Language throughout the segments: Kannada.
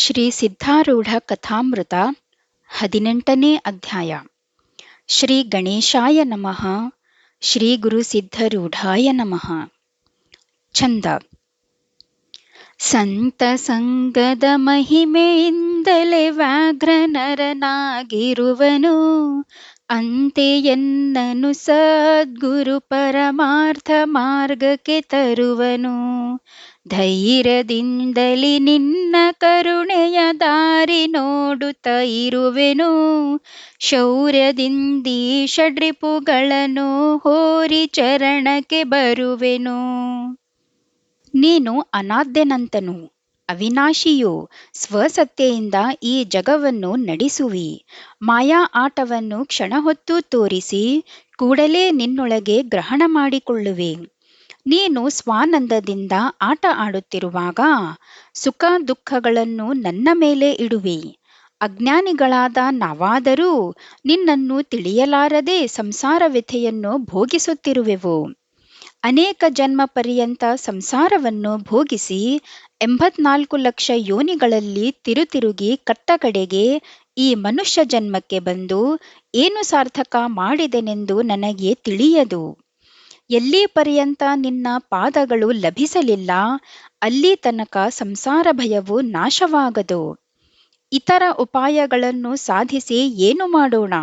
ಶ್ರೀ ಸಿದ್ಧಾರೂಢ ಕಥಾಮೃತ 18ನೇ ಅಧ್ಯಾಯ. ಶ್ರೀ ಗಣೇಶಾಯ ನಮಃ. ಶ್ರೀ ಗುರು ಸಿದ್ಧರೂಢಾಯ ನಮಃ. ಛಂದ. ಸಂತ ಸಂಗದ ಮಹಿಮೆಯಿಂದಲೇ ವ್ಯಾಘ್ರ ನರನಾಗಿರುವನು, ಅಂತೆಯನ್ನನು ಸದ್ಗುರು ಪರಮಾರ್ಥ ಮಾರ್ಗಕ್ಕೆ ತರುವನು. ಧೈರ್ಯದಿಂದಲಿ ನಿನ್ನ ಕರುಣೆಯ ದಾರಿ ನೋಡುತ್ತ ಇರುವೆನು, ಶೌರ್ಯದಿಂದೀ ಷಡ್ರಿಪುಗಳನ್ನು ಹೋರಿ ಚರಣಕ್ಕೆ ಬರುವೆನು. ನೀನು ಅನಾದ್ಯನಂತನು, ಅವಿನಾಶಿಯು, ಸ್ವಸತ್ತೆಯಿಂದ ಈ ಜಗವನ್ನು ನಡೆಸುವಿ. ಮಾಯಾ ಆಟವನ್ನು ಕ್ಷಣಹೊತ್ತು ತೋರಿಸಿ ಕೂಡಲೇ ನಿನ್ನೊಳಗೆ ಗ್ರಹಣ ಮಾಡಿಕೊಳ್ಳುವೆ. ನೀನು ಸ್ವಾನಂದದಿಂದ ಆಟ ಆಡುತ್ತಿರುವಾಗ ಸುಖ ದುಃಖಗಳನ್ನು ನನ್ನ ಮೇಲೆ ಇಡುವೆ. ಅಜ್ಞಾನಿಗಳಾದ ನಾವಾದರೂ ನಿನ್ನನ್ನು ತಿಳಿಯಲಾರದೆ ಸಂಸಾರ ವ್ಯಥೆಯನ್ನು ಭೋಗಿಸುತ್ತಿರುವೆವು. ಅನೇಕ ಜನ್ಮ ಪರ್ಯಂತ ಸಂಸಾರವನ್ನು ಭೋಗಿಸಿ 84 ಲಕ್ಷ ಯೋನಿಗಳಲ್ಲಿ ತಿರುಗಿ ಕಟ್ಟಕಡೆಗೆ ಈ ಮನುಷ್ಯ ಜನ್ಮಕ್ಕೆ ಬಂದು ಏನು ಸಾರ್ಥಕ ಮಾಡಿದೆನೆಂದು ನನಗೆ ತಿಳಿಯದು. ಎಲ್ಲಿ ಪರ್ಯಂತ ನಿನ್ನ ಪಾದಗಳು ಲಭಿಸಲಿಲ್ಲ ಅಲ್ಲಿ ತನಕ ಸಂಸಾರ ಭಯವು ನಾಶವಾಗದು. ಇತರ ಉಪಾಯಗಳನ್ನು ಸಾಧಿಸಿ ಏನು ಮಾಡೋಣ?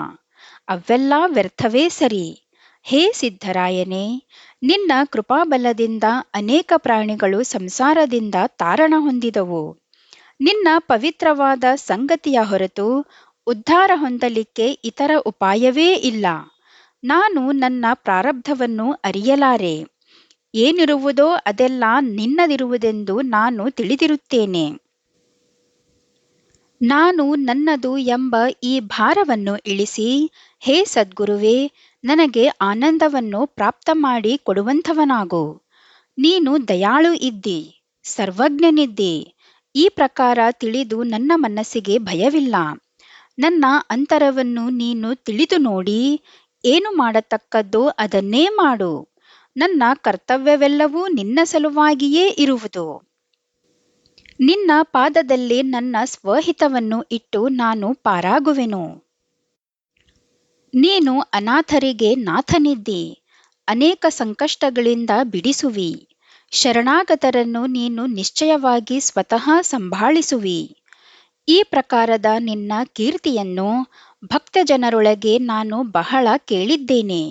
ಅವೆಲ್ಲ ವ್ಯರ್ಥವೇ ಸರಿ. ಹೇ ಸಿದ್ಧರಾಯನೇ, ನಿನ್ನ ಕೃಪಾಬಲದಿಂದ ಅನೇಕ ಪ್ರಾಣಿಗಳು ಸಂಸಾರದಿಂದ ತಾರಣ ಹೊಂದಿದವು. ನಿನ್ನ ಪವಿತ್ರವಾದ ಸಂಗತಿಯ ಹೊರತು ಉದ್ಧಾರ ಹೊಂದಲಿಕ್ಕೆ ಇತರ ಉಪಾಯವೇ ಇಲ್ಲ. ನಾನು ನನ್ನ ಪ್ರಾರಬ್ಧವನ್ನು ಅರಿಯಲಾರೆ. ಏನಿರುವುದೋ ಅದೆಲ್ಲ ನಿನ್ನದಿರುವುದೆಂದು ನಾನು ತಿಳಿದಿರುತ್ತೇನೆ. ನಾನು ನನ್ನದು ಎಂಬ ಈ ಭಾರವನ್ನು ಇಳಿಸಿ, ಹೇ ಸದ್ಗುರುವೇ, ನನಗೆ ಆನಂದವನ್ನು ಪ್ರಾಪ್ತ ಮಾಡಿ ಕೊಡುವಂಥವನಾಗು. ನೀನು ದಯಾಳು ಇದ್ದಿ, ಸರ್ವಜ್ಞನಿದ್ದಿ. ಈ ಪ್ರಕಾರ ತಿಳಿದು ನನ್ನ ಮನಸ್ಸಿಗೆ ಭಯವಿಲ್ಲ. ನನ್ನ ಅಂತರವನ್ನು ನೀನು ತಿಳಿದು ನೋಡಿ ಏನು ಮಾಡತಕ್ಕದ್ದೋ ಅದನ್ನೇ ಮಾಡು. ನನ್ನ ಕರ್ತವ್ಯವೆಲ್ಲವೂ ನಿನ್ನ ಸಲುವಾಗಿಯೇ ಇರುವುದು. ನಿನ್ನ ಪಾದದಲ್ಲಿ ನನ್ನ ಸ್ವಹಿತವನ್ನು ಇಟ್ಟು ನಾನು ಪಾರಾಗುವೆನು. ನೀನು ಅನಾಥರಿಗೆ ನಾಥನಿದ್ದಿ, ಅನೇಕ ಸಂಕಷ್ಟಗಳಿಂದ ಬಿಡಿಸುವಿ. ಶರಣಾಗತರನ್ನು ನೀನು ನಿಶ್ಚಯವಾಗಿ ಸ್ವತಃ ಸಂಭಾಳಿಸುವಿ. ಈ ಪ್ರಕಾರದ ನಿನ್ನ ಕೀರ್ತಿಯನ್ನು ಭಕ್ತ ಜನರೊಳಗೆ ನಾನು ಬಹಳ ಕೇಳಿದ್ದೇನೆ.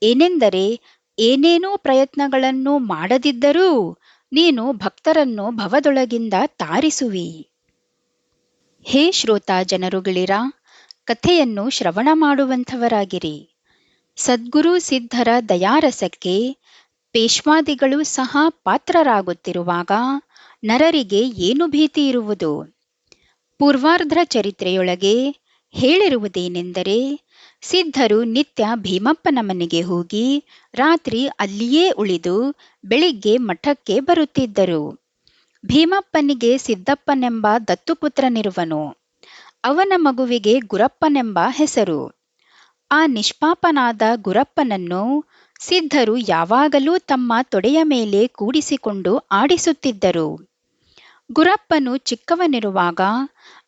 ಏನೆಂದರೆ, ಏನೇನೂ ಪ್ರಯತ್ನಗಳನ್ನು ಮಾಡದಿದ್ದರೂ ನೀನು ಭಕ್ತರನ್ನು ಭವದೊಳಗಿಂದ ತಾರಿಸುವಿ. ಹೇ ಶ್ರೋತಾ ಜನರುಗಳಿರ, ಕಥೆಯನ್ನು ಶ್ರವಣ ಮಾಡುವಂಥವರಾಗಿರಿ. ಸದ್ಗುರು ಸಿದ್ಧರ ದಯಾರಸಕ್ಕೆ ಪೇಶ್ವಾದಿಗಳು ಸಹ ಪಾತ್ರರಾಗುತ್ತಿರುವಾಗ ನರರಿಗೆ ಏನು ಭೀತಿ ಇರುವುದು? ಪೂರ್ವಾರ್ಧ ಚರಿತ್ರೆಯೊಳಗೆ ಹೇಳಿರುವುದೇನೆಂದರೆ, ಸಿದ್ಧರು ನಿತ್ಯ ಭೀಮಪ್ಪನ ಮನೆಗೆ ಹೋಗಿ ರಾತ್ರಿ ಅಲ್ಲಿಯೇ ಉಳಿದು ಬೆಳಿಗ್ಗೆ ಮಠಕ್ಕೆ ಬರುತ್ತಿದ್ದರು. ಭೀಮಪ್ಪನಿಗೆ ಸಿದ್ದಪ್ಪನೆಂಬ ದತ್ತುಪುತ್ರನಿರುವನು. ಅವನ ಮಗುವಿಗೆ ಗುರಪ್ಪನೆಂಬ ಹೆಸರು. ಆ ನಿಷ್ಪಾಪನಾದ ಗುರಪ್ಪನನ್ನು ಸಿದ್ಧರು ಯಾವಾಗಲೂ ತಮ್ಮ ತೊಡೆಯ ಮೇಲೆ ಕೂಡಿಸಿಕೊಂಡು ಆಡಿಸುತ್ತಿದ್ದರು. ಗುರಪ್ಪನು ಚಿಕ್ಕವನಿರುವಾಗ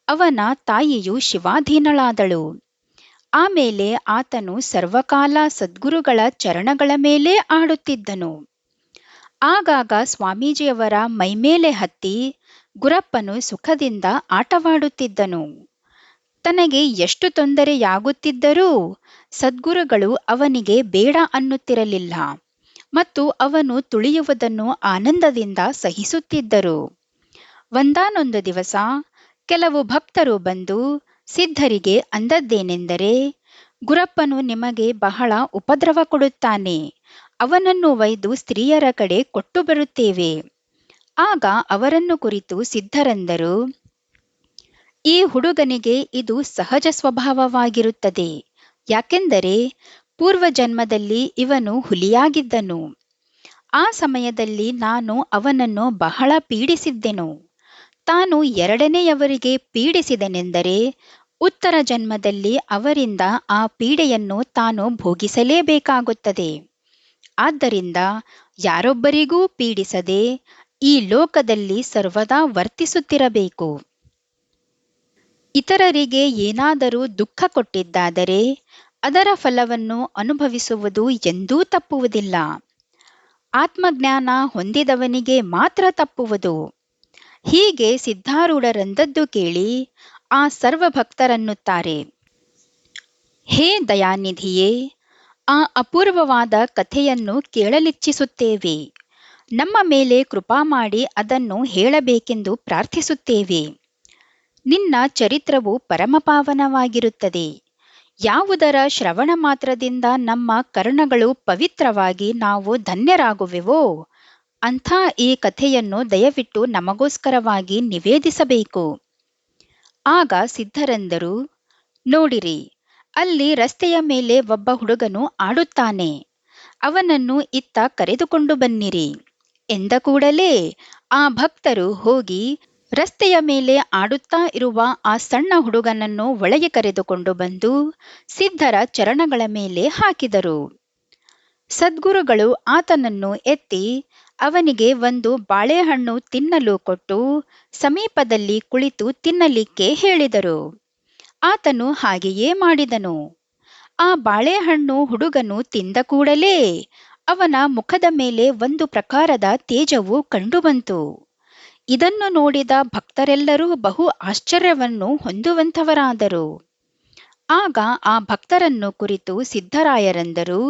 ಅವನ ತಾಯಿಯು ಶಿವಾಧೀನಳಾದಳು. ಆಮೇಲೆ ಆತನು ಸರ್ವಕಾಲ ಸದ್ಗುರುಗಳ ಚರಣಗಳ ಮೇಲೆ ಆಡುತ್ತಿದ್ದನು. ಆಗಾಗ ಸ್ವಾಮೀಜಿಯವರ ಮೈಮೇಲೆ ಹತ್ತಿ ಗುರಪ್ಪನು ಸುಖದಿಂದ ಆಟವಾಡುತ್ತಿದ್ದನು. ತನಗೆ ಎಷ್ಟು ತೊಂದರೆಯಾಗುತ್ತಿದ್ದರೂ ಸದ್ಗುರುಗಳು ಅವನಿಗೆ ಬೇಡ ಅನ್ನುತ್ತಿರಲಿಲ್ಲ ಮತ್ತು ಅವನು ತುಳಿಯುವುದನ್ನು ಆನಂದದಿಂದ ಸಹಿಸುತ್ತಿದ್ದರು. ಒಂದಾನೊಂದು ದಿವಸ ಕೆಲವು ಭಕ್ತರು ಬಂದು ಸಿದ್ಧರಿಗೆ ಅಂದದ್ದೇನೆಂದರೆ, ಗುರಪ್ಪನು ನಿಮಗೆ ಬಹಳ ಉಪದ್ರವ ಕೊಡುತ್ತಾನೆ, ಅವನನ್ನು ಒಯ್ದು ಸ್ತ್ರೀಯರ ಕಡೆ ಕೊಟ್ಟು ಬರುತ್ತೇವೆ. ಆಗ ಅವರನ್ನು ಕುರಿತು ಸಿದ್ಧರಂದರು, ಈ ಹುಡುಗನಿಗೆ ಇದು ಸಹಜ ಸ್ವಭಾವವಾಗಿರುತ್ತದೆ. ಯಾಕೆಂದರೆ ಪೂರ್ವಜನ್ಮದಲ್ಲಿ ಇವನು ಹುಲಿಯಾಗಿದ್ದನು. ಆ ಸಮಯದಲ್ಲಿ ನಾನು ಅವನನ್ನು ಬಹಳ ಪೀಡಿಸಿದ್ದೆನು. ತಾನು ಎರಡನೆಯವರಿಗೆ ಪೀಡಿಸಿದನೆಂದರೆ ಉತ್ತರ ಜನ್ಮದಲ್ಲಿ ಅವರಿಂದ ಆ ಪೀಡೆಯನ್ನು ತಾನು ಭೋಗಿಸಲೇಬೇಕಾಗುತ್ತದೆ. ಆದ್ದರಿಂದ ಯಾರೊಬ್ಬರಿಗೂ ಪೀಡಿಸದೆ ಈ ಲೋಕದಲ್ಲಿ ಸರ್ವದಾ ವರ್ತಿಸುತ್ತಿರಬೇಕು. ಇತರರಿಗೆ ಏನಾದರೂ ದುಃಖ ಕೊಟ್ಟಿದ್ದಾದರೆ ಅದರ ಫಲವನ್ನು ಅನುಭವಿಸುವುದು ಎಂದೂ ತಪ್ಪುವುದಿಲ್ಲ. ಆತ್ಮಜ್ಞಾನ ಹೊಂದಿದವನಿಗೆ ಮಾತ್ರ ತಪ್ಪುವುದು. ಹೀಗೆ ಸಿದ್ಧಾರೂಢರಂದದ್ದು ಕೇಳಿ ಆ ಸರ್ವಭಕ್ತರನ್ನುತ್ತಾರೆ, ಹೇ ದಯಾನಿಧಿಯೇ, ಆ ಅಪೂರ್ವವಾದ ಕಥೆಯನ್ನು ಕೇಳಲಿಚ್ಛಿಸುತ್ತೇವೆ. ನಮ್ಮ ಮೇಲೆ ಕೃಪಾ ಮಾಡಿ ಅದನ್ನು ಹೇಳಬೇಕೆಂದು ಪ್ರಾರ್ಥಿಸುತ್ತೇವೆ. ನಿನ್ನ ಚರಿತ್ರವು ಪರಮಪಾವನವಾಗಿರುತ್ತದೆ. ಯಾವುದರ ಶ್ರವಣ ಮಾತ್ರದಿಂದ ನಮ್ಮ ಕರ್ಣಗಳು ಪವಿತ್ರವಾಗಿ ನಾವು ಧನ್ಯರಾಗುವೆವೋ ಅಂಥ ಈ ಕಥೆಯನ್ನು ದಯವಿಟ್ಟು ನಮಗೋಸ್ಕರವಾಗಿ ನಿವೇದಿಸಬೇಕು. ಆಗ ಸಿದ್ಧರೆಂದರು, ನೋಡಿರಿ, ಅಲ್ಲಿ ರಸ್ತೆಯ ಮೇಲೆ ಒಬ್ಬ ಹುಡುಗನು ಆಡುತ್ತಾನೆ. ಅವನನ್ನು ಇತ್ತ ಕರೆದುಕೊಂಡು ಬನ್ನಿರಿ ಎಂದ ಕೂಡಲೇ ಆ ಭಕ್ತರು ಹೋಗಿ ರಸ್ತೆಯ ಮೇಲೆ ಆಡುತ್ತಾ ಇರುವ ಆ ಸಣ್ಣ ಹುಡುಗನನ್ನು ಒಳಗೆ ಕರೆದುಕೊಂಡು ಬಂದು ಸಿದ್ಧರ ಚರಣಗಳ ಮೇಲೆ ಹಾಕಿದರು. ಸದ್ಗುರುಗಳು ಆತನನ್ನು ಎತ್ತಿ ಅವನಿಗೆ ಒಂದು ಬಾಳೆಹಣ್ಣು ತಿನ್ನಲು ಕೊಟ್ಟು ಸಮೀಪದಲ್ಲಿ ಕುಳಿತು ತಿನ್ನಲಿಕ್ಕೆ ಹೇಳಿದರು. ಆತನು ಹಾಗೆಯೇ ಮಾಡಿದನು. ಆ ಬಾಳೆಹಣ್ಣು ಹುಡುಗನು ತಿಂದ ಕೂಡಲೇ ಅವನ ಮುಖದ ಮೇಲೆ ಒಂದು ಪ್ರಕಾರದ ತೇಜವು ಕಂಡುಬಂತು. ಇದನ್ನು ನೋಡಿದ ಭಕ್ತರೆಲ್ಲರೂ ಬಹು ಆಶ್ಚರ್ಯವನ್ನು ಹೊಂದುವಂಥವರಾದರು. ಆಗ ಆ ಭಕ್ತರನ್ನು ಕುರಿತು ಸಿದ್ಧರಾಯರೆಂದರು,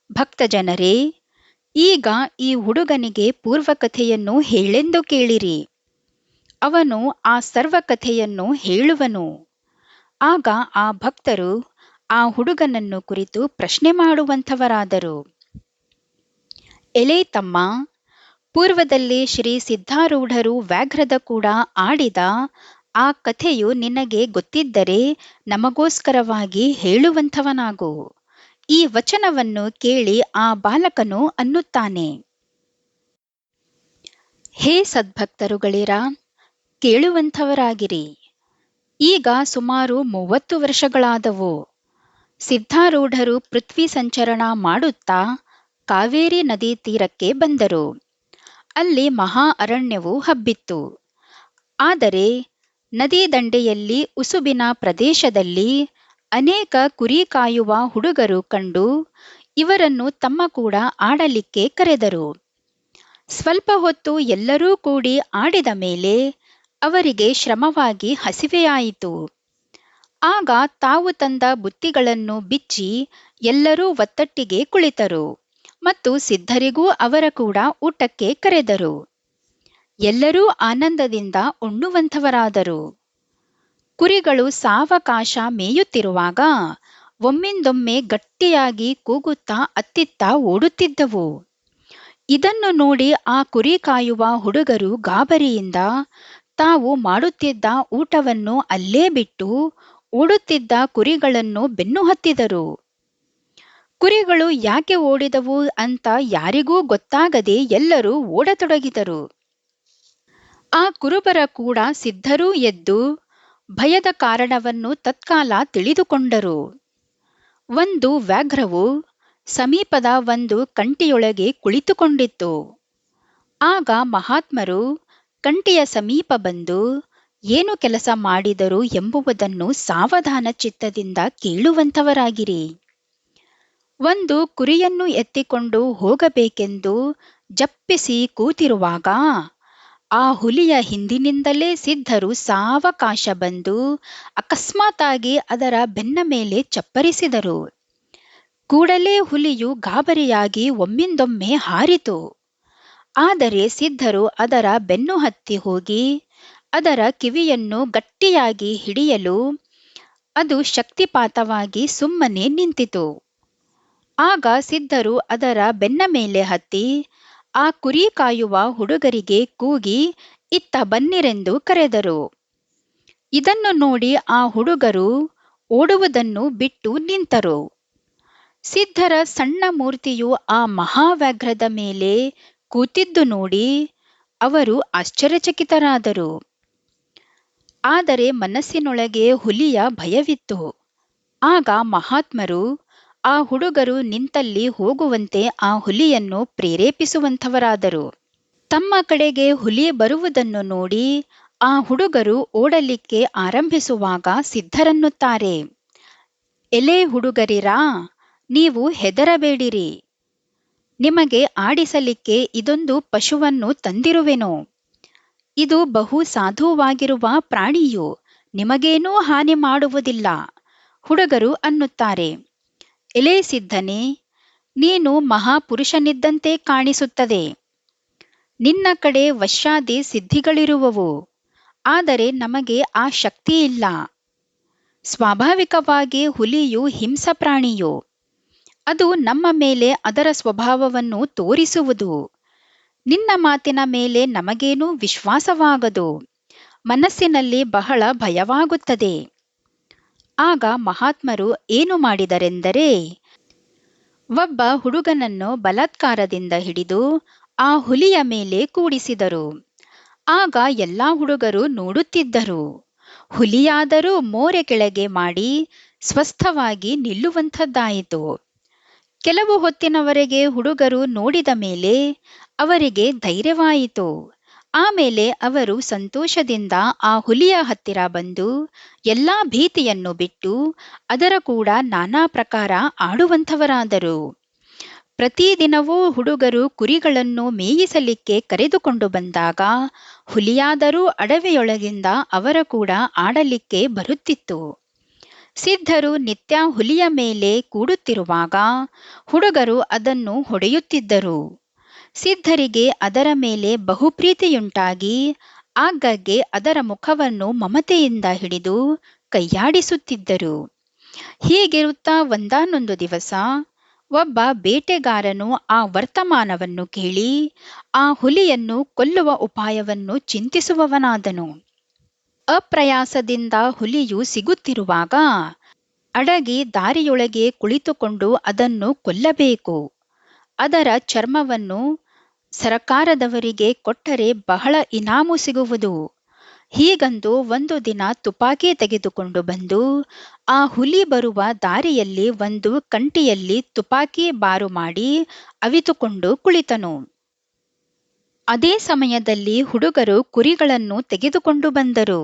ಭಕ್ತಜನರೇ, ಈಗ ಈ ಹುಡುಗನಿಗೆ ಪೂರ್ವಕಥೆಯನ್ನು ಹೇಳೆಂದು ಕೇಳಿರಿ. ಅವನು ಆ ಸರ್ವಕಥೆಯನ್ನು ಹೇಳುವನು. ಆಗ ಆ ಭಕ್ತರು ಆ ಹುಡುಗನನ್ನು ಕುರಿತು ಪ್ರಶ್ನೆ ಮಾಡುವಂಥವರಾದರು. ಎಲೇ ತಮ್ಮ, ಪೂರ್ವದಲ್ಲಿ ಶ್ರೀ ಸಿದ್ಧಾರೂಢರು ವ್ಯಾಘ್ರದ ಕೂಡ ಆಡಿದ ಆ ಕಥೆಯು ನಿನಗೆ ಗೊತ್ತಿದ್ದರೆ ನಮಗೋಸ್ಕರವಾಗಿ ಹೇಳುವಂಥವನಾಗು. ಈ ವಚನವನ್ನು ಕೇಳಿ ಆ ಬಾಲಕನು ಅನ್ನುತ್ತಾನೆ, ಹೇ ಸದ್ಭಕ್ತರುಗಳಿರ, ಕೇಳುವಂಥವರಾಗಿರಿ. ಈಗ ಸುಮಾರು 30 ವರ್ಷಗಳಾದವು. ಸಿದ್ಧಾರೂಢರು ಪೃಥ್ವಿ ಸಂಚರಣ ಮಾಡುತ್ತಾ ಕಾವೇರಿ ನದಿ ತೀರಕ್ಕೆ ಬಂದರು. ಅಲ್ಲಿ ಮಹಾ ಅರಣ್ಯವು ಹಬ್ಬಿತ್ತು. ಆದರೆ ನದಿ ದಂಡೆಯಲ್ಲಿ ಉಸುಬಿನ ಪ್ರದೇಶದಲ್ಲಿ ಅನೇಕ ಕುರಿ ಕಾಯುವ ಹುಡುಗರು ಕಂಡು ಇವರನ್ನು ತಮ್ಮ ಕೂಡ ಆಡಲಿಕ್ಕೆ ಕರೆದರು. ಸ್ವಲ್ಪ ಹೊತ್ತು ಎಲ್ಲರೂ ಕೂಡಿ ಆಡಿದ ಮೇಲೆ ಅವರಿಗೆ ಶ್ರಮವಾಗಿ ಹಸಿವೆಯಾಯಿತು. ಆಗ ತಾವು ತಂದ ಬುತ್ತಿಗಳನ್ನು ಬಿಚ್ಚಿ ಎಲ್ಲರೂ ಒತ್ತಟ್ಟಿಗೆ ಕುಳಿತರು ಮತ್ತು ಸಿದ್ಧರಿಗೂ ಅವರ ಕೂಡ ಊಟಕ್ಕೆ ಕರೆದರು. ಎಲ್ಲರೂ ಆನಂದದಿಂದ ಉಣ್ಣುವಂಥವರಾದರು. ಕುರಿಗಳು ಸಾವಕಾಶ ಮೇಯುತ್ತಿರುವಾಗ ಒಮ್ಮಿಂದೊಮ್ಮೆ ಗಟ್ಟಿಯಾಗಿ ಕೂಗುತ್ತಾ ಅತ್ತಿತ್ತ ಓಡುತ್ತಿದ್ದವು. ಇದನ್ನು ನೋಡಿ ಆ ಕುರಿ ಕಾಯುವ ಹುಡುಗರು ಗಾಬರಿಯಿಂದ ತಾವು ಮಾಡುತ್ತಿದ್ದ ಊಟವನ್ನು ಅಲ್ಲೇ ಬಿಟ್ಟು ಓಡುತ್ತಿದ್ದ ಕುರಿಗಳನ್ನು ಬೆನ್ನು ಹತ್ತಿದರು. ಕುರಿಗಳು ಯಾಕೆ ಓಡಿದವು ಅಂತ ಯಾರಿಗೂ ಗೊತ್ತಾಗದೆ ಎಲ್ಲರೂ ಓಡತೊಡಗಿದರು. ಆ ಕುರುಬರ ಕೂಡ ಸಿದ್ಧರೂ ಎದ್ದು ಭಯದ ಕಾರಣವನ್ನು ತತ್ಕಾಲ ತಿಳಿದುಕೊಂಡರು. ಒಂದು ವ್ಯಾಘ್ರವು ಸಮೀಪದ ಒಂದು ಕಂಟಿಯೊಳಗೆ ಕುಳಿತುಕೊಂಡಿತ್ತು. ಆಗ ಮಹಾತ್ಮರು ಕಂಟಿಯ ಸಮೀಪ ಬಂದು ಏನು ಕೆಲಸ ಮಾಡಿದರು ಎಂಬುದನ್ನು ಸಾವಧಾನ ಚಿತ್ತದಿಂದ ಕೇಳುವಂಥವರಾಗಿರಿ. ಒಂದು ಕುರಿಯನ್ನು ಎತ್ತಿಕೊಂಡು ಹೋಗಬೇಕೆಂದು ಜಪ್ಪಿಸಿ ಕೂತಿರುವಾಗ ಆ ಹುಲಿಯ ಹಿಂದಿನಿಂದಲೇ ಸಿದ್ಧರು ಸಾವಕಾಶ ಬಂದು ಅಕಸ್ಮಾತ್ತಾಗಿ ಅದರ ಬೆನ್ನ ಮೇಲೆ ಚಪ್ಪರಿಸಿದರು. ಕೂಡಲೇ ಹುಲಿಯು ಗಾಬರಿಯಾಗಿ ಒಮ್ಮಿಂದೊಮ್ಮೆ ಹಾರಿತು. ಆದರೆ ಸಿದ್ಧರು ಅದರ ಬೆನ್ನು ಹತ್ತಿ ಹೋಗಿ ಅದರ ಕಿವಿಯನ್ನು ಗಟ್ಟಿಯಾಗಿ ಹಿಡಿಯಲು ಅದು ಶಕ್ತಿಪಾತವಾಗಿ ಸುಮ್ಮನೆ ನಿಂತಿತು. ಆಗ ಸಿದ್ಧರು ಅದರ ಬೆನ್ನ ಮೇಲೆ ಹತ್ತಿ ಆ ಕುರಿ ಕಾಯುವ ಹುಡುಗರಿಗೆ ಕೂಗಿ ಇತ್ತ ಬನ್ನಿರೆಂದು ಕರೆದರು. ಇದನ್ನು ನೋಡಿ ಆ ಹುಡುಗರು ಓಡುವುದನ್ನು ಬಿಟ್ಟು ನಿಂತರು. ಸಿದ್ಧರ ಸಣ್ಣ ಮೂರ್ತಿಯು ಆ ಮಹಾವ್ಯಾಘ್ರದ ಮೇಲೆ ಕೂತಿದ್ದು ನೋಡಿ ಅವರು ಆಶ್ಚರ್ಯಚಕಿತರಾದರು. ಆದರೆ ಮನಸ್ಸಿನೊಳಗೆ ಹುಲಿಯ ಭಯವಿತ್ತು. ಆಗ ಮಹಾತ್ಮರು ಆ ಹುಡುಗರು ನಿಂತಲ್ಲಿ ಹೋಗುವಂತೆ ಆ ಹುಲಿಯನ್ನು ಪ್ರೇರೇಪಿಸುವಂಥವರಾದರು. ತಮ್ಮ ಕಡೆಗೆ ಹುಲಿ ಬರುವುದನ್ನು ನೋಡಿ ಆ ಹುಡುಗರು ಓಡಲಿಕ್ಕೆ ಆರಂಭಿಸುವಾಗ ಸಿದ್ಧರನ್ನುತ್ತಾರೆ, ಎಲೇ ಹುಡುಗರಿರಾ, ನೀವು ಹೆದರಬೇಡಿರಿ. ನಿಮಗೆ ಆಡಿಸಲಿಕ್ಕೆ ಇದೊಂದು ಪಶುವನ್ನು ತಂದಿರುವೆನು. ಇದು ಬಹು ಸಾಧುವಾಗಿರುವ ಪ್ರಾಣಿಯು ನಿಮಗೇನೂ ಹಾನಿ ಮಾಡುವುದಿಲ್ಲ. ಹುಡುಗರು ಅನ್ನುತ್ತಾರೆ, ಎಲೇ ಸಿದ್ಧನೇ, ನೀನು ಮಹಾಪುರುಷನಿದ್ದಂತೆ ಕಾಣಿಸುತ್ತದೆ. ನಿನ್ನ ಕಡೆ ವಶ್ಯಾದಿ ಸಿದ್ಧಿಗಳಿರುವವು, ಆದರೆ ನಮಗೆ ಆ ಶಕ್ತಿಯಿಲ್ಲ. ಸ್ವಾಭಾವಿಕವಾಗಿ ಹುಲಿಯು ಹಿಂಸ ಪ್ರಾಣಿಯು. ಅದು ನಮ್ಮ ಮೇಲೆ ಅದರ ಸ್ವಭಾವವನ್ನು ತೋರಿಸುವುದು. ನಿನ್ನ ಮಾತಿನ ಮೇಲೆ ನಮಗೇನೂ ವಿಶ್ವಾಸವಾಗದು. ಮನಸ್ಸಿನಲ್ಲಿ ಬಹಳ ಭಯವಾಗುತ್ತದೆ. ಆಗ ಮಹಾತ್ಮರು ಏನು ಮಾಡಿದರೆಂದರೆ, ಒಬ್ಬ ಹುಡುಗನನ್ನು ಬಲಾತ್ಕಾರದಿಂದ ಹಿಡಿದು ಆ ಹುಲಿಯ ಮೇಲೆ ಕೂಡಿಸಿದರು. ಆಗ ಎಲ್ಲಾ ಹುಡುಗರು ನೋಡುತ್ತಿದ್ದರು. ಹುಲಿಯಾದರೂ ಮೋರೆ ಕೆಳಗೆ ಮಾಡಿ ಸ್ವಸ್ಥವಾಗಿ ನಿಲ್ಲುವಂಥದ್ದಾಯಿತು. ಕೆಲವು ಹೊತ್ತಿನವರೆಗೆ ಹುಡುಗರು ನೋಡಿದ ಮೇಲೆ ಅವರಿಗೆ ಧೈರ್ಯವಾಯಿತು. ಆಮೇಲೆ ಅವರು ಸಂತೋಷದಿಂದ ಆ ಹುಲಿಯ ಹತ್ತಿರ ಬಂದು ಎಲ್ಲಾ ಭೀತಿಯನ್ನು ಬಿಟ್ಟು ಅದರ ಕೂಡ ನಾನಾ ಪ್ರಕಾರ ಆಡುವಂಥವರಾದರು. ಪ್ರತಿದಿನವೂ ಹುಡುಗರು ಕುರಿಗಳನ್ನು ಮೇಯಿಸಲಿಕ್ಕೆ ಕರೆದುಕೊಂಡು ಬಂದಾಗ ಹುಲಿಯಾದರೂ ಅಡವಿಯೊಳಗಿಂದ ಅವರ ಕೂಡ ಆಡಲಿಕ್ಕೆ ಬರುತ್ತಿತ್ತು. ಸಿದ್ಧರು ನಿತ್ಯ ಹುಲಿಯ ಮೇಲೆ ಕೂಡುತ್ತಿರುವಾಗ ಹುಡುಗರು ಅದನ್ನು ಹೊಡೆಯುತ್ತಿದ್ದರು. ಸಿದ್ಧರಿಗೆ ಅದರ ಮೇಲೆ ಬಹುಪ್ರೀತಿಯುಂಟಾಗಿ ಆಗಾಗ್ಗೆ ಅದರ ಮುಖವನ್ನು ಮಮತೆಯಿಂದ ಹಿಡಿದು ಕೈಯಾಡಿಸುತ್ತಿದ್ದರು. ಹೀಗಿರುತ್ತಾ ಒಂದಾನೊಂದು ದಿವಸ ಒಬ್ಬ ಬೇಟೆಗಾರನು ಆ ವರ್ತಮಾನವನ್ನು ಕೇಳಿ ಆ ಹುಲಿಯನ್ನು ಕೊಲ್ಲುವ ಉಪಾಯವನ್ನು ಚಿಂತಿಸುವವನಾದನು. ಅಪ್ರಯಾಸದಿಂದ ಹುಲಿಯು ಸಿಗುತ್ತಿರುವಾಗ ಅಡಗಿ ದಾರಿಯೊಳಗೆ ಕುಳಿತುಕೊಂಡು ಅದನ್ನು ಕೊಲ್ಲಬೇಕು. ಅದರ ಚರ್ಮವನ್ನು ಸರಕಾರದವರಿಗೆ ಕೊಟ್ಟರೆ ಬಹಳ ಇನಾಮು ಸಿಗುವುದು. ಹೀಗಂದು ಒಂದು ದಿನ ತುಪಾಕಿ ತೆಗೆದುಕೊಂಡು ಬಂದು ಆ ಹುಲಿ ಬರುವ ದಾರಿಯಲ್ಲಿ ಒಂದು ಕಂಟಿಯಲ್ಲಿ ತುಪಾಕಿ ಬಾರು ಮಾಡಿ ಅವಿತುಕೊಂಡು ಕುಳಿತನು. ಅದೇ ಸಮಯದಲ್ಲಿ ಹುಡುಗರು ಕುರಿಗಳನ್ನು ತೆಗೆದುಕೊಂಡು ಬಂದರು.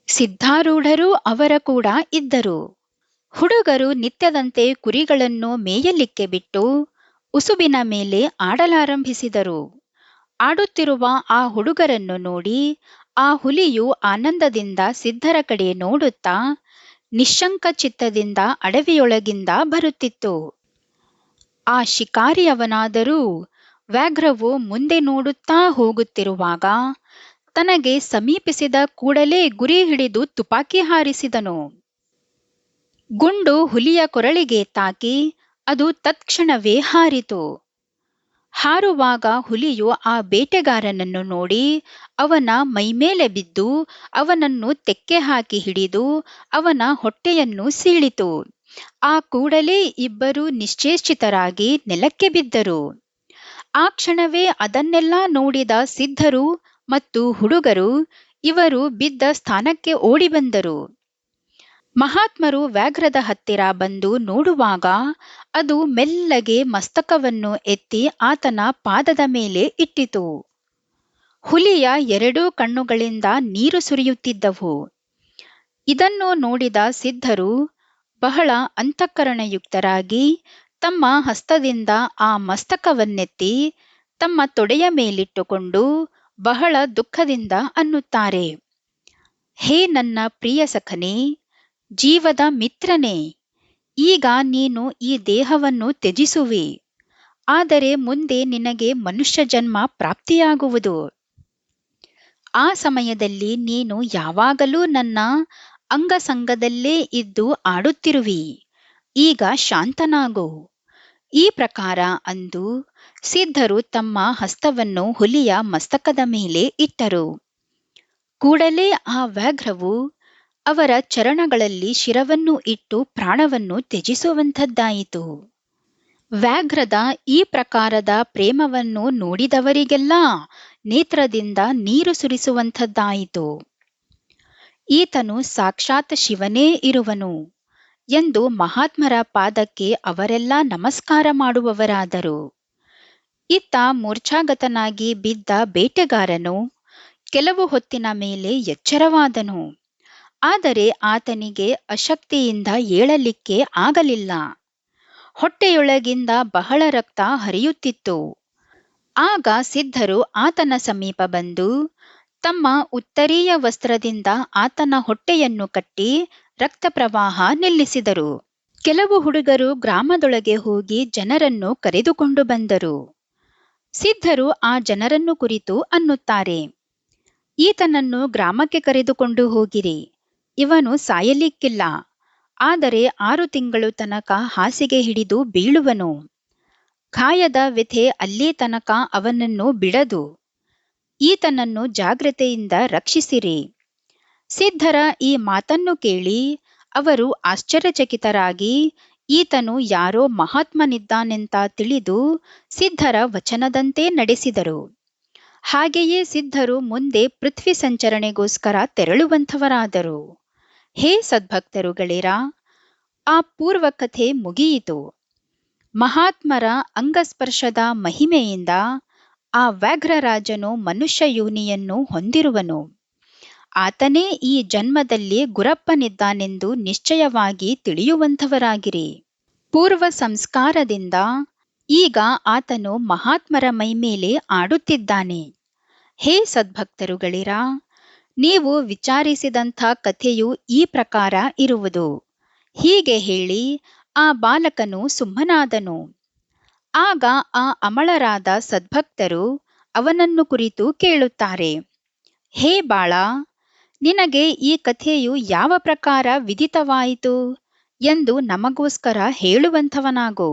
ಸಿದ್ಧಾರೂಢರು ಅವರ ಕೂಡ ಇದ್ದರು. ಹುಡುಗರು ನಿತ್ಯದಂತೆ ಕುರಿಗಳನ್ನು ಮೇಯಲಿಕ್ಕೆ ಬಿಟ್ಟು ಉಸುಬಿನ ಮೇಲೆ ಆಡಲಾರಂಭಿಸಿದರು. ಆಡುತ್ತಿರುವ ಆ ಹುಡುಗರನ್ನು ನೋಡಿ ಆ ಹುಲಿಯು ಆನಂದದಿಂದ ಸಿದ್ಧರ ಕಡೆ ನೋಡುತ್ತಾ ನಿಶ್ಶಂಕ ಚಿತ್ತದಿಂದ ಅಡವಿಯೊಳಗಿಂದ ಬರುತ್ತಿತ್ತು. ಆ ಶಿಕಾರಿಯವನಾದರೂ ವ್ಯಾಘ್ರವು ಮುಂದೆ ನೋಡುತ್ತಾ ಹೋಗುತ್ತಿರುವಾಗ ತನಗೆ ಸಮೀಪಿಸಿದ ಕೂಡಲೇ ಗುರಿ ಹಿಡಿದು ತುಪಾಕಿ ಹಾರಿಸಿದನು. ಗುಂಡು ಹುಲಿಯ ಕೊರಳಿಗೆ ತಾಕಿ ಅದು ತತ್ಕ್ಷಣವೇ ಹಾರಿತು. ಹಾರುವಾಗ ಹುಲಿಯು ಆ ಬೇಟೆಗಾರನನ್ನು ನೋಡಿ ಅವನ ಮೈಮೇಲೆ ಬಿದ್ದು ಅವನನ್ನು ತೆಕ್ಕೆ ಹಾಕಿ ಹಿಡಿದು ಅವನ ಹೊಟ್ಟೆಯನ್ನು ಸೀಳಿತು. ಆ ಕೂಡಲೇ ಇಬ್ಬರು ನಿಶ್ಚೇಷ್ಟಿತರಾಗಿ ನೆಲಕ್ಕೆ ಬಿದ್ದರು. ಆ ಕ್ಷಣವೇ ಅದನ್ನೆಲ್ಲ ನೋಡಿದ ಸಿದ್ಧರು ಮತ್ತು ಹುಡುಗರು ಇವರು ಬಿದ್ದ ಸ್ಥಾನಕ್ಕೆ ಓಡಿ ಬಂದರು. ಮಹಾತ್ಮರು ವ್ಯಾಘ್ರದ ಹತ್ತಿರ ಬಂದು ನೋಡುವಾಗ ಅದು ಮೆಲ್ಲಗೆ ಮಸ್ತಕವನ್ನು ಎತ್ತಿ ಆತನ ಪಾದದ ಮೇಲೆ ಇಟ್ಟಿತು. ಹುಲಿಯ ಎರಡೂ ಕಣ್ಣುಗಳಿಂದ ನೀರು ಸುರಿಯುತ್ತಿದ್ದವು. ಇದನ್ನು ನೋಡಿದ ಸಿದ್ಧರು ಬಹಳ ಅಂತಃಕರಣಯುಕ್ತರಾಗಿ ತಮ್ಮ ಹಸ್ತದಿಂದ ಆ ಮಸ್ತಕವನ್ನೆತ್ತಿ ತಮ್ಮ ತೊಡೆಯ ಮೇಲಿಟ್ಟುಕೊಂಡು ಬಹಳ ದುಃಖದಿಂದ ಅನ್ನುತ್ತಾರೆ, ಹೇ ನನ್ನ ಪ್ರಿಯ ಸಖನೇ, ಜೀವದ ಮಿತ್ರನೇ, ಈಗ ನೀನು ಈ ದೇಹವನ್ನು ತ್ಯಜಿಸುವಿ. ಆದರೆ ಮುಂದೆ ನಿನಗೆ ಮನುಷ್ಯ ಜನ್ಮ ಪ್ರಾಪ್ತಿಯಾಗುವುದು. ಆ ಸಮಯದಲ್ಲಿ ನೀನು ಯಾವಾಗಲೂ ನನ್ನ ಅಂಗಸಂಗದಲ್ಲೇ ಇದ್ದು ಆಡುತ್ತಿರುವಿ. ಈಗ ಶಾಂತನಾಗು. ಈ ಪ್ರಕಾರ ಅಂದು ಸಿದ್ಧರು ತಮ್ಮ ಹಸ್ತವನ್ನು ಹುಲಿಯ ಮಸ್ತಕದ ಮೇಲೆ ಇಟ್ಟರು. ಕೂಡಲೇ ಆ ವ್ಯಾಘ್ರವು ಅವರ ಚರಣಗಳಲ್ಲಿ ಶಿರವನ್ನು ಇಟ್ಟು ಪ್ರಾಣವನ್ನು ತ್ಯಜಿಸುವಂಥದ್ದಾಯಿತು. ವ್ಯಾಘ್ರದ ಈ ಪ್ರಕಾರದ ಪ್ರೇಮವನ್ನು ನೋಡಿದವರಿಗೆಲ್ಲ ನೇತ್ರದಿಂದ ನೀರು ಸುರಿಸುವಂಥದ್ದಾಯಿತು. ಈತನು ಸಾಕ್ಷಾತ್ ಶಿವನೇ ಇರುವನು ಎಂದು ಮಹಾತ್ಮರ ಪಾದಕ್ಕೆ ಅವರೆಲ್ಲ ನಮಸ್ಕಾರ ಮಾಡುವವರಾದರು. ಇತ್ತ ಮೂರ್ಛಾಗತನಾಗಿ ಬಿದ್ದ ಬೇಟೆಗಾರನು ಕೆಲವು ಹೊತ್ತಿನ ಮೇಲೆ ಎಚ್ಚರವಾದನು. ಆದರೆ ಆತನಿಗೆ ಅಶಕ್ತಿಯಿಂದ ಏಳಲಿಕ್ಕೆ ಆಗಲಿಲ್ಲ. ಹೊಟ್ಟೆಯೊಳಗಿಂದ ಬಹಳ ರಕ್ತ ಹರಿಯುತ್ತಿತ್ತು. ಆಗ ಸಿದ್ಧರು ಆತನ ಸಮೀಪ ಬಂದು ತಮ್ಮ ಉತ್ತರೀಯ ವಸ್ತ್ರದಿಂದ ಆತನ ಹೊಟ್ಟೆಯನ್ನು ಕಟ್ಟಿ ರಕ್ತ ಪ್ರವಾಹ ನಿಲ್ಲಿಸಿದರು. ಕೆಲವು ಹುಡುಗರು ಗ್ರಾಮದೊಳಗೆ ಹೋಗಿ ಜನರನ್ನು ಕರೆದುಕೊಂಡು ಬಂದರು. ಸಿದ್ಧರು ಆ ಜನರನ್ನು ಕುರಿತು ಅನ್ನುತ್ತಾರೆ, ಈತನನ್ನು ಗ್ರಾಮಕ್ಕೆ ಕರೆದುಕೊಂಡು ಹೋಗಿರಿ. ಇವನು ಸಾಯಲಿಕ್ಕಿಲ್ಲ, ಆದರೆ 6 ತಿಂಗಳು ತನಕ ಹಾಸಿಗೆ ಹಿಡಿದು ಬೀಳುವನು. ಗಾಯದ ವ್ಯಥೆ ಅಲ್ಲಿ ತನಕ ಅವನನ್ನು ಬಿಡದು. ಈತನನ್ನು ಜಾಗ್ರತೆಯಿಂದ ರಕ್ಷಿಸಿರಿ. ಸಿದ್ಧರ ಈ ಮಾತನ್ನು ಕೇಳಿ ಅವರು ಆಶ್ಚರ್ಯಚಕಿತರಾಗಿ ಈತನು ಯಾರೋ ಮಹಾತ್ಮನಿದ್ದಾನೆಂತ ತಿಳಿದು ಸಿದ್ಧರ ವಚನದಂತೆ ನಡೆಸಿದರು. ಹಾಗೆಯೇ ಸಿದ್ಧರು ಮುಂದೆ ಪೃಥ್ವಿ ಸಂಚರಣೆಗೋಸ್ಕರ ತೆರಳುವಂಥವರಾದರು. ಹೇ ಸದ್ಭಕ್ತರುಗಳಿರ, ಆ ಪೂರ್ವ ಕಥೆ ಮುಗಿಯಿತು. ಮಹಾತ್ಮರ ಅಂಗಸ್ಪರ್ಶದ ಮಹಿಮೆಯಿಂದ ಆ ವ್ಯಾಘ್ರರಾಜನು ಮನುಷ್ಯ ಯೋನಿಯನ್ನು ಹೊಂದಿರುವನು. ಆತನೇ ಈ ಜನ್ಮದಲ್ಲಿ ಗುರಪ್ಪನಿದ್ದಾನೆಂದು ನಿಶ್ಚಯವಾಗಿ ತಿಳಿಯುವಂಥವರಾಗಿರಿ. ಪೂರ್ವ ಸಂಸ್ಕಾರದಿಂದ ಈಗ ಆತನು ಮಹಾತ್ಮರ ಮೈಮೇಲೆ ಆಡುತ್ತಿದ್ದಾನೆ. ಹೇ ಸದ್ಭಕ್ತರುಗಳಿರ, ನೀವು ವಿಚಾರಿಸಿದಂಥ ಕಥೆಯು ಈ ಪ್ರಕಾರ ಇರುವುದು. ಹೀಗೆ ಹೇಳಿ ಆ ಬಾಲಕನು ಸುಮ್ಮನಾದನು. ಆಗ ಆ ಅಮಳರಾದ ಸದ್ಭಕ್ತರು ಅವನನ್ನು ಕುರಿತು ಕೇಳುತ್ತಾರೆ, ಹೇ ಬಾಳ, ನಿನಗೆ ಈ ಕಥೆಯು ಯಾವ ಪ್ರಕಾರ ವಿದಿತವಾಯಿತು ಎಂದು ನಮಗೋಸ್ಕರ ಹೇಳುವಂಥವನಾಗು.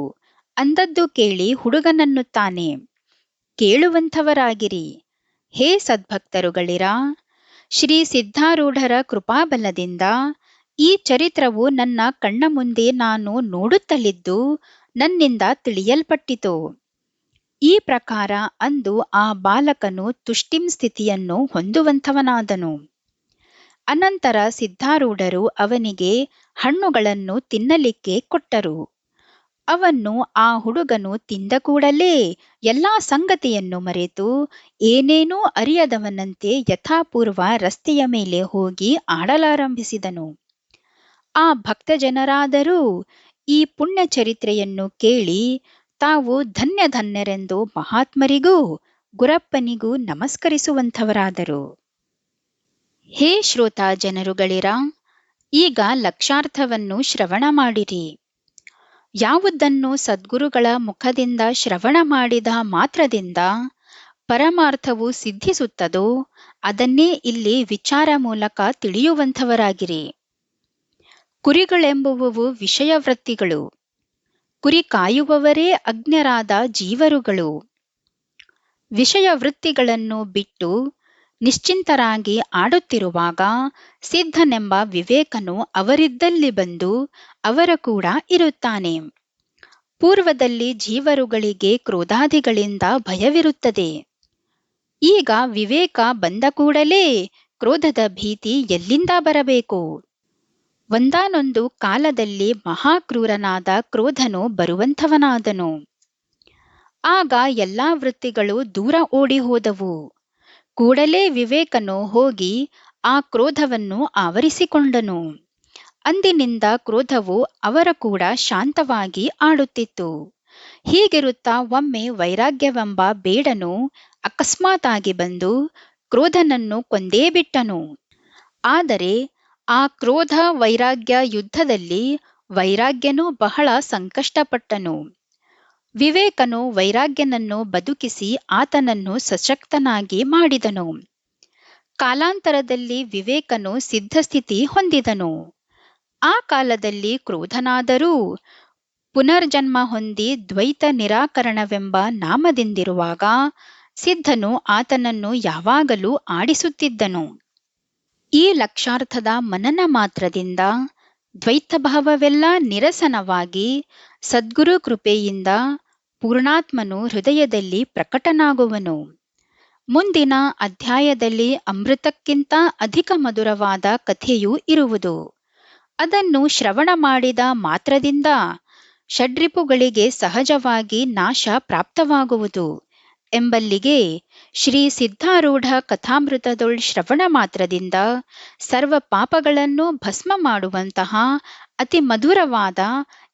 ಅಂದದ್ದು ಕೇಳಿ ಹುಡುಗನನ್ನುತ್ತಾನೆ, ಕೇಳುವಂಥವರಾಗಿರಿ. ಹೇ ಸದ್ಭಕ್ತರುಗಳಿರ, ಶ್ರೀ ಸಿದ್ಧಾರೂಢರ ಕೃಪಾಬಲದಿಂದ ಈ ಚರಿತ್ರವು ನನ್ನ ಕಣ್ಣ ಮುಂದೆ ನಾನು ನೋಡುತ್ತಲಿದ್ದು ನನ್ನಿಂದ ತಿಳಿಯಲ್ಪಟ್ಟಿತು. ಈ ಪ್ರಕಾರ ಅಂದು ಆ ಬಾಲಕನು ತುಷ್ಟಿಂ ಸ್ಥಿತಿಯನ್ನು ಹೊಂದುವಂಥವನಾದನು. ಅನಂತರ ಸಿದ್ಧಾರೂಢರು ಅವನಿಗೆ ಹಣ್ಣುಗಳನ್ನು ತಿನ್ನಲಿಕ್ಕೆ ಕೊಟ್ಟರು. ಅವನ್ನು ಆ ಹುಡುಗನು ತಿಂದ ಕೂಡಲೇ ಎಲ್ಲಾ ಸಂಗತಿಯನ್ನು ಮರೆತು ಏನೇನೂ ಅರಿಯದವನಂತೆ ಯಥಾಪೂರ್ವ ರಸ್ತೆಯ ಮೇಲೆ ಹೋಗಿ ಆಡಲಾರಂಭಿಸಿದನು. ಆ ಭಕ್ತಜನರಾದರೂ ಈ ಪುಣ್ಯ ಚರಿತ್ರೆಯನ್ನು ಕೇಳಿ ತಾವು ಧನ್ಯ ಧನ್ಯರೆಂದು ಮಹಾತ್ಮರಿಗೂ ಗುರಪ್ಪನಿಗೂ ನಮಸ್ಕರಿಸುವಂಥವರಾದರು. ಹೇ ಶ್ರೋತಾ ಜನರುಗಳಿರ, ಈಗ ಲಕ್ಷಾರ್ಥವನ್ನು ಶ್ರವಣ ಮಾಡಿರಿ. ಯಾವುದನ್ನು ಸದ್ಗುರುಗಳ ಮುಖದಿಂದ ಶ್ರವಣ ಮಾಡಿದ ಮಾತ್ರದಿಂದ ಪರಮಾರ್ಥವು ಸಿದ್ಧಿಸುತ್ತದೋ ಅದನ್ನೇ ಇಲ್ಲಿ ವಿಚಾರ ಮೂಲಕ ತಿಳಿಯುವಂಥವರಾಗಿರಿ. ಕುರಿಗಳೆಂಬುವವು ವಿಷಯವೃತ್ತಿಗಳು. ಕುರಿ ಕಾಯುವವರೇ ಅಜ್ಞರಾದ ಜೀವರುಗಳು. ವಿಷಯವೃತ್ತಿಗಳನ್ನು ಬಿಟ್ಟು ನಿಶ್ಚಿಂತರಾಗಿ ಆಡುತ್ತಿರುವಾಗ ಸಿದ್ಧನೆಂಬ ವಿವೇಕನು ಅವರಿದ್ದಲ್ಲಿ ಬಂದು ಅವರ ಕೂಡ ಇರುತ್ತಾನೆ. ಪೂರ್ವದಲ್ಲಿ ಜೀವರುಗಳಿಗೆ ಕ್ರೋಧಾದಿಗಳಿಂದ ಭಯವಿರುತ್ತದೆ. ಈಗ ವಿವೇಕ ಬಂದ ಕೂಡಲೇ ಕ್ರೋಧದ ಭೀತಿ ಎಲ್ಲಿಂದ ಬರಬೇಕು? ಒಂದಾನೊಂದು ಕಾಲದಲ್ಲಿ ಮಹಾಕ್ರೂರನಾದ ಕ್ರೋಧನು ಬರುವಂಥವನಾದನು. ಆಗ ಎಲ್ಲಾ ವೃತ್ತಿಗಳು ದೂರ ಓಡಿ ಹೋದವು. ಕೂಡಲೇ ವಿವೇಕನು ಹೋಗಿ ಆ ಕ್ರೋಧವನ್ನು ಆವರಿಸಿಕೊಂಡನು. ಅಂದಿನಿಂದ ಕ್ರೋಧವು ಅವರ ಕೂಡ ಶಾಂತವಾಗಿ ಆಡುತ್ತಿತ್ತು. ಹೀಗಿರುತ್ತಾ ಒಮ್ಮೆ ವೈರಾಗ್ಯವೆಂಬ ಬೇಡನು ಅಕಸ್ಮಾತಾಗಿ ಬಂದು ಕ್ರೋಧನನ್ನು ಕೊಂದೇ ಬಿಟ್ಟನು. ಆದರೆ ಆ ಕ್ರೋಧ ವೈರಾಗ್ಯ ಯುದ್ಧದಲ್ಲಿ ವೈರಾಗ್ಯನು ಬಹಳ ಸಂಕಷ್ಟಪಟ್ಟನು. ವಿವೇಕನು ವೈರಾಗ್ಯನನ್ನು ಬದುಕಿಸಿ ಆತನನ್ನು ಸಶಕ್ತನಾಗಿ ಮಾಡಿದನು. ಕಾಲಾಂತರದಲ್ಲಿ ವಿವೇಕನು ಸಿದ್ಧಸ್ಥಿತಿ ಹೊಂದಿದನು. ಆ ಕಾಲದಲ್ಲಿ ಕ್ರೋಧನಾದರೂ ಪುನರ್ಜನ್ಮ ಹೊಂದಿ ದ್ವೈತ ನಿರಾಕರಣವೆಂಬ ನಾಮದಿಂದಿರುವಾಗ ಸಿದ್ಧನು ಆತನನ್ನು ಯಾವಾಗಲೂ ಆಡಿಸುತ್ತಿದ್ದನು. ಈ ಲಕ್ಷಾರ್ಥದ ಮನನ ಮಾತ್ರದಿಂದ ದ್ವೈತಭಾವವೆಲ್ಲ ನಿರಸನವಾಗಿ ಸದ್ಗುರು ಕೃಪೆಯಿಂದ ಪೂರ್ಣಾತ್ಮನು ಹೃದಯದಲ್ಲಿ ಪ್ರಕಟನಾಗುವನು. ಮುಂದಿನ ಅಧ್ಯಾಯದಲ್ಲಿ ಅಮೃತಕ್ಕಿಂತ ಅಧಿಕ ಮಧುರವಾದ ಕಥೆಯೂ ಇರುವುದು. ಅದನ್ನು ಶ್ರವಣ ಮಾಡಿದ ಮಾತ್ರದಿಂದ ಷಡ್ರಿಪುಗಳಿಗೆ ಸಹಜವಾಗಿ ನಾಶ ಪ್ರಾಪ್ತವಾಗುವುದು. ಎಂಬಲ್ಲಿಗೆ ಶ್ರೀ ಸಿದ್ಧಾರೂಢ ಕಥಾಮೃತದೊಳ್ ಶ್ರವಣ ಮಾತ್ರದಿಂದ ಸರ್ವ ಪಾಪಗಳನ್ನು ಭಸ್ಮ ಮಾಡುವಂತಹ ಅತಿ ಮಧುರವಾದ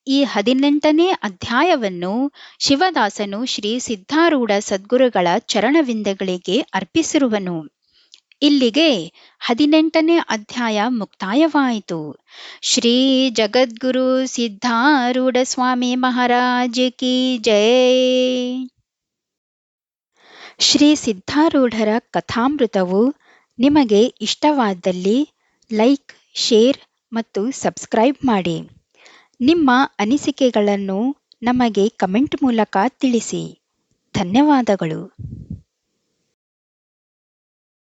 ಈ 18ನೇ ಅಧ್ಯಾಯವನ್ನು ಶಿವದಾಸನು ಶ್ರೀ ಸಿದ್ಧಾರೂಢ ಸದ್ಗುರುಗಳ ಚರಣವಿಂದಗಳಿಗೆ ಅರ್ಪಿಸಿರುವನು. ಇಲ್ಲಿಗೆ 18ನೇ ಅಧ್ಯಾಯ ಮುಕ್ತಾಯವಾಯಿತು. ಶ್ರೀ ಜಗದ್ಗುರು ಸಿದ್ಧಾರೂಢ ಸ್ವಾಮಿ ಮಹಾರಾಜ್ ಕಿ ಜೈ. ಶ್ರೀ ಸಿದ್ಧಾರೂಢರ ಕಥಾಮೃತವು ನಿಮಗೆ ಇಷ್ಟವಾದಲ್ಲಿ ಲೈಕ್, ಶೇರ್ ಮತ್ತು ಸಬ್ಸ್ಕ್ರೈಬ್ ಮಾಡಿ. ನಿಮ್ಮ ಅನಿಸಿಕೆಗಳನ್ನು ನಮಗೆ ಕಮೆಂಟ್ ಮೂಲಕ ತಿಳಿಸಿ. ಧನ್ಯವಾದಗಳು.